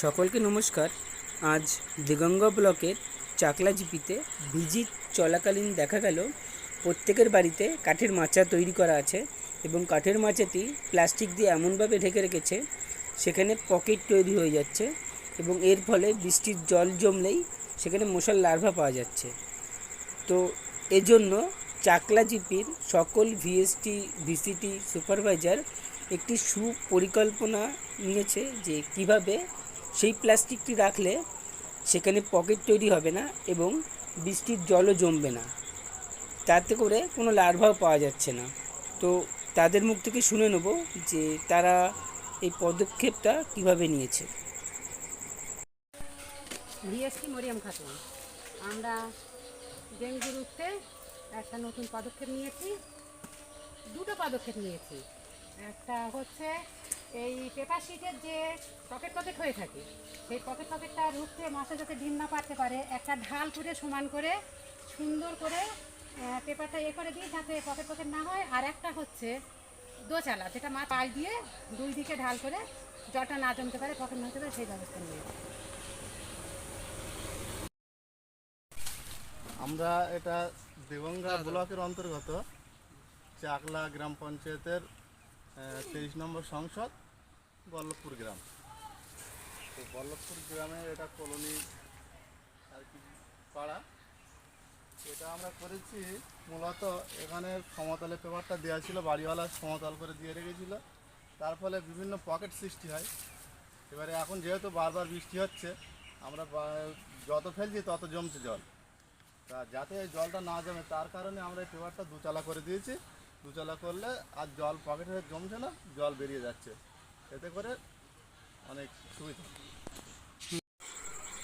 সকলকে নমস্কার। আজ দিগঙ্গা ব্লকের চাকলা জিপিতে ভিজিট চলাকালীন দেখা গেল প্রত্যেকের বাড়িতে কাঠের মাচা তৈরি করা আছে এবং কাঠের মাচাটি প্লাস্টিক দিয়ে এমনভাবে ঢেকে রেখেছে সেখানে পকেট তৈরি হয়ে যাচ্ছে এবং এর ফলে বৃষ্টির জল জমলেই সেখানে মশার লার্ভা পাওয়া যাচ্ছে। তো এজন্য চাকলা জিপির সকল ভিএসটি ভিসিটি সুপারভাইজার একটি সুপরিকল্পনা নিয়েছে যে কিভাবে সেই প্লাস্টিকটি রাখলে সেখানে পকেট তৈরি হবে না এবং বৃষ্টির জলও জমবে না, তাতে করে কোনো লার্ভাও পাওয়া যাচ্ছে না। তো তাদের মুখ থেকে শুনে নেব যে তারা এই পদক্ষেপটা কিভাবে নিয়েছে। ভিএসটি মরিয়াম খাতুন, আমরা ডেঙ্গু রুখতে একটা নতুন পদক্ষেপ নিয়েছি। দুটো পদক্ষেপ নিয়েছি। একটা হচ্ছে এই পেপার শিটের যে পকেট হয়ে থাকে সেই পকেটটা রুখতে মশা যাতে ডিম না পারতে পারে একটা ঢাল করে সমান করে সুন্দর করে পেপারটা করে দিই যাতে পকেট না হয়। আর একটা হচ্ছে দোচালা, যেটা মা পাশ দিয়ে দুই দিকে ঢাল করে জলটা না জমতে পারে, পকেট না হতে পারে, সেই ব্যবস্থা নিয়েছি। আমরা এটা দেগঙ্গা ব্লকের অন্তর্গত চাকলা গ্রাম পঞ্চায়েতের 23 নম্বর সংসদ বল্লভপুর গ্রাম। তো বল্লভপুর গ্রামে এটা কলোনি আর কি পাড়া। এটা আমরা করেছি মূলত এখানে সমতলে পেপারটা দেওয়া ছিল, বাড়িওয়ালা সমতল করে দিয়ে রেখেছিল, তার ফলে বিভিন্ন পকেট সৃষ্টি হয়। এবারে এখন যেহেতু বারবার বৃষ্টি হচ্ছে আমরা যত ফেলছি তত জমছে জল, তা যাতে এই জলটা না জমে তার কারণে আমরা এই পেপারটা দুচালা করে দিয়েছি। দুচালা করলে আর জল পকেটে জমছে না, জল বেরিয়ে যাচ্ছে, এতে করে অনেক সুবিধা।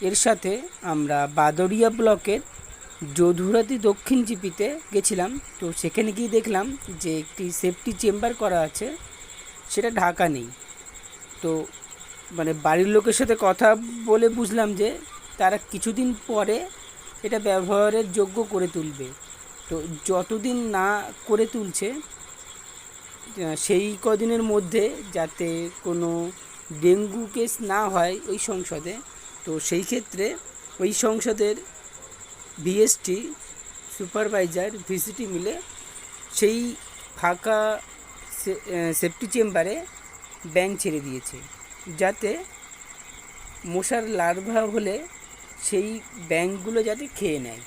এর সাথে আমরা বাদরিয়া ব্লকের যদুরাতি দক্ষিণ জিপিতে গেছিলাম। তো সেখানে গিয়ে দেখলাম যে একটি সেফটি চেম্বার করা আছে, সেটা ঢাকা নেই। তো বাড়ির লোকের সাথে কথা বলে বুঝলাম যে তারা কিছুদিন পরে এটা ব্যবহারের যোগ্য করে তুলবে। তো যতদিন না করে তুলছে সেই কদিনের মধ্যে যাতে কোনো ডেঙ্গু কেস না হয় ওই সংসদে, তো সেই ক্ষেত্রে ওই সংসদের ভিএসটি সুপারভাইজার ভিসিটি মিলে সেই ফাঁকা সেফটি চেম্বারে ব্যাঙ ছেড়ে দিয়েছে, যাতে মশার লার্ভা হলে সেই ব্যাঙগুলো যাতে খেয়ে নেয়।